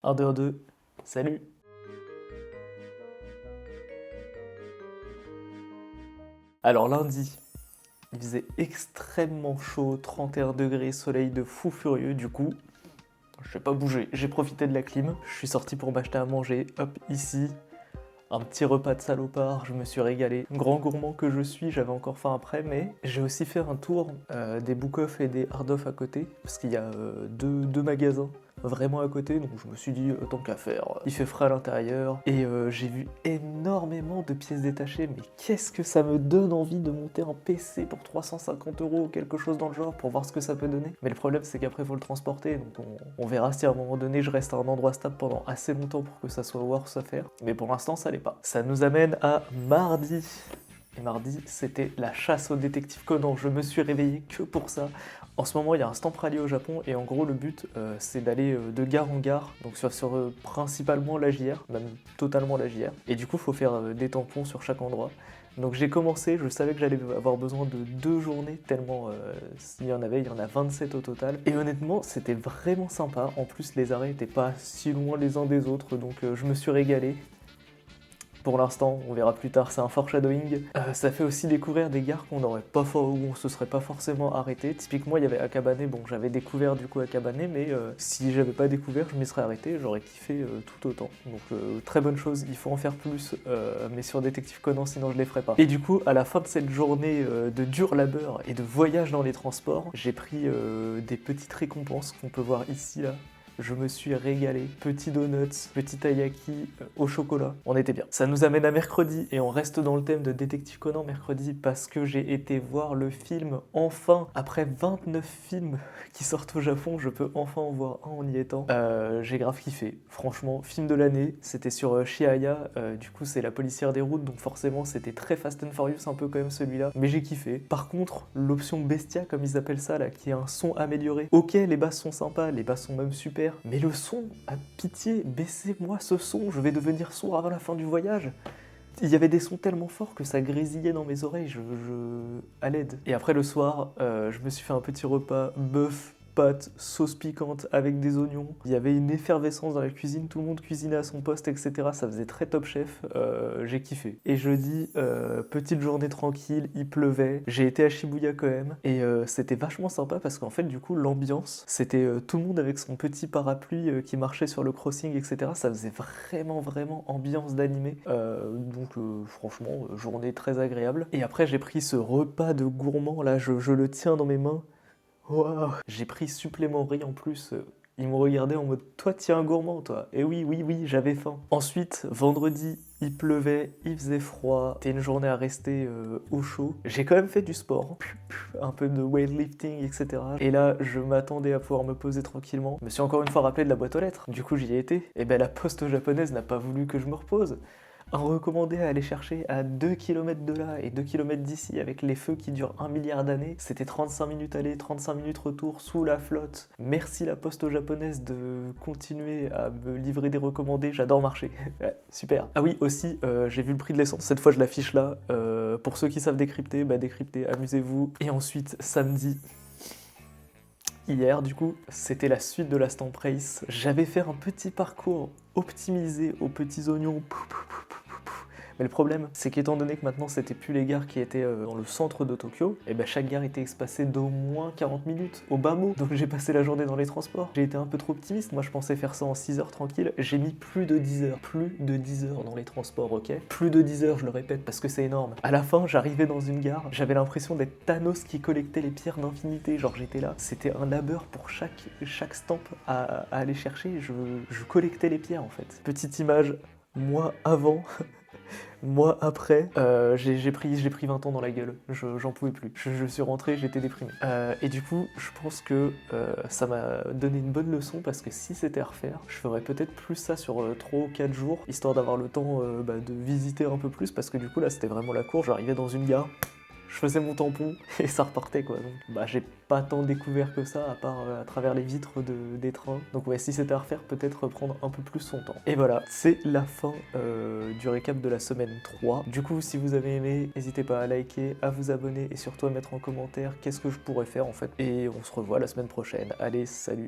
1, 2, 1, 2, salut! Alors lundi, il faisait extrêmement chaud, 31 degrés, soleil de fou furieux, du coup, j'ai pas bougé, j'ai profité de la clim, je suis sorti pour m'acheter à manger, hop, ici, un petit repas de salopard, je me suis régalé. Grand gourmand que je suis, j'avais encore faim après, mais j'ai aussi fait un tour des Book-Off et des Hard-Off à côté, parce qu'il y a deux magasins vraiment à côté, donc je me suis dit, tant qu'à faire, il fait frais à l'intérieur, et j'ai vu énormément de pièces détachées, mais qu'est-ce que ça me donne envie de monter un PC pour 350 € ou quelque chose dans le genre, pour voir ce que ça peut donner. Mais le problème, c'est qu'après, il faut le transporter, donc on verra si à un moment donné, je reste à un endroit stable pendant assez longtemps pour que ça soit worth à faire, mais pour l'instant, ça l'est pas. Ça nous amène à mardi. Et mardi, c'était la chasse au détective Conan. Je me suis réveillé que pour ça. En ce moment, il y a un Stamp Rally au Japon et en gros, le but, c'est d'aller de gare en gare, donc sur principalement la JR, même totalement la JR. Et du coup, il faut faire des tampons sur chaque endroit. Donc j'ai commencé, je savais que j'allais avoir besoin de 2 journées, tellement s'il y en avait, il y en a 27 au total. Et honnêtement, c'était vraiment sympa. En plus, les arrêts n'étaient pas si loin les uns des autres, donc je me suis régalé. Pour l'instant, on verra plus tard, c'est un foreshadowing. Ça fait aussi découvrir des gares qu'on n'aurait pas où on se serait pas forcément arrêté. Typiquement, il y avait Akabane, bon j'avais découvert du coup Akabane, mais si j'avais pas découvert, je m'y serais arrêté, j'aurais kiffé tout autant. Donc très bonne chose, il faut en faire plus, mais sur Détective Conan, sinon je les ferai pas. Et du coup, à la fin de cette journée de dur labeur et de voyage dans les transports, j'ai pris des petites récompenses qu'on peut voir ici là. Je me suis régalé. Petit donuts, petit taiyaki au chocolat. On était bien. Ça nous amène à mercredi et on reste dans le thème de Détective Conan mercredi parce que j'ai été voir le film enfin. Après 29 films qui sortent au Japon, je peux enfin en voir un en y étant. J'ai grave kiffé. Franchement, film de l'année. C'était sur Shihaya. Du coup, c'est la policière des routes, donc forcément, c'était très Fast and Furious un peu quand même celui-là. Mais j'ai kiffé. Par contre, l'option Bestia, comme ils appellent ça là, qui est un son amélioré. Ok, les basses sont sympas, les basses sont même super. Mais le son, à pitié, baissez-moi ce son, je vais devenir sourd avant la fin du voyage. Il y avait des sons tellement forts que ça grésillait dans mes oreilles, à l'aide. Et après le soir, je me suis fait un petit repas, bœuf, pâtes, sauce piquante avec des oignons. Il y avait une effervescence dans la cuisine, tout le monde cuisinait à son poste, etc. Ça faisait très top chef, j'ai kiffé. Et jeudi, petite journée tranquille, il pleuvait, j'ai été à Shibuya quand même, et c'était vachement sympa parce qu'en fait du coup l'ambiance, c'était tout le monde avec son petit parapluie qui marchait sur le crossing, etc. Ça faisait vraiment ambiance d'animé, donc franchement, journée très agréable. Et après j'ai pris ce repas de gourmand, là je le tiens dans mes mains. Waouh. J'ai pris supplément riz en plus. Ils m'ont regardé en mode toi t'es un gourmand toi. Et oui, j'avais faim. Ensuite, vendredi, il pleuvait, il faisait froid. C'était une journée à rester au chaud. J'ai quand même fait du sport, un peu de weightlifting, etc. Et là, je m'attendais à pouvoir me poser tranquillement. Je me suis encore une fois rappelé de la boîte aux lettres. Du coup, j'y ai été. Et ben la poste japonaise n'a pas voulu que je me repose. Un recommandé à aller chercher à 2 km de là et 2 km d'ici avec les feux qui durent 1 milliard d'années. C'était 35 minutes aller, 35 minutes retour sous la flotte. Merci la poste japonaise de continuer à me livrer des recommandés, j'adore marcher. Ouais, super. Ah oui, aussi, j'ai vu le prix de l'essence. Cette fois, je l'affiche là. Pour ceux qui savent décrypter, bah décryptez, amusez-vous. Et ensuite, samedi, hier, du coup, c'était la suite de la Stamp Race. J'avais fait un petit parcours optimisé aux petits oignons. Mais le problème, c'est qu'étant donné que maintenant c'était plus les gares qui étaient dans le centre de Tokyo, et ben chaque gare était espacée d'au moins 40 minutes, au bas mot. Donc j'ai passé la journée dans les transports. J'ai été un peu trop optimiste, moi je pensais faire ça en 6 heures tranquille. J'ai mis plus de 10 heures, plus de 10 heures dans les transports, ok. Plus de 10 heures, je le répète, parce que c'est énorme. À la fin, j'arrivais dans une gare, j'avais l'impression d'être Thanos qui collectait les pierres d'infinité, genre j'étais là. C'était un labeur pour chaque stamp à aller chercher, je collectais les pierres en fait. Petite image, moi avant, moi après, j'ai pris 20 ans dans la gueule, j'en pouvais plus. Je suis rentré, j'étais déprimé. Et du coup, je pense que ça m'a donné une bonne leçon parce que si c'était à refaire, je ferais peut-être plus ça sur 3 ou 4 jours, histoire d'avoir le temps de visiter un peu plus parce que du coup là c'était vraiment la course, j'arrivais dans une gare, je faisais mon tampon et ça repartait quoi. Donc bah j'ai pas tant découvert que ça à part à travers les vitres des trains. Donc ouais, si c'était à refaire, peut-être prendre un peu plus son temps. Et voilà, c'est la fin du récap de la semaine 3. Du coup, si vous avez aimé, n'hésitez pas à liker, à vous abonner et surtout à mettre en commentaire qu'est-ce que je pourrais faire en fait. Et on se revoit la semaine prochaine. Allez, salut!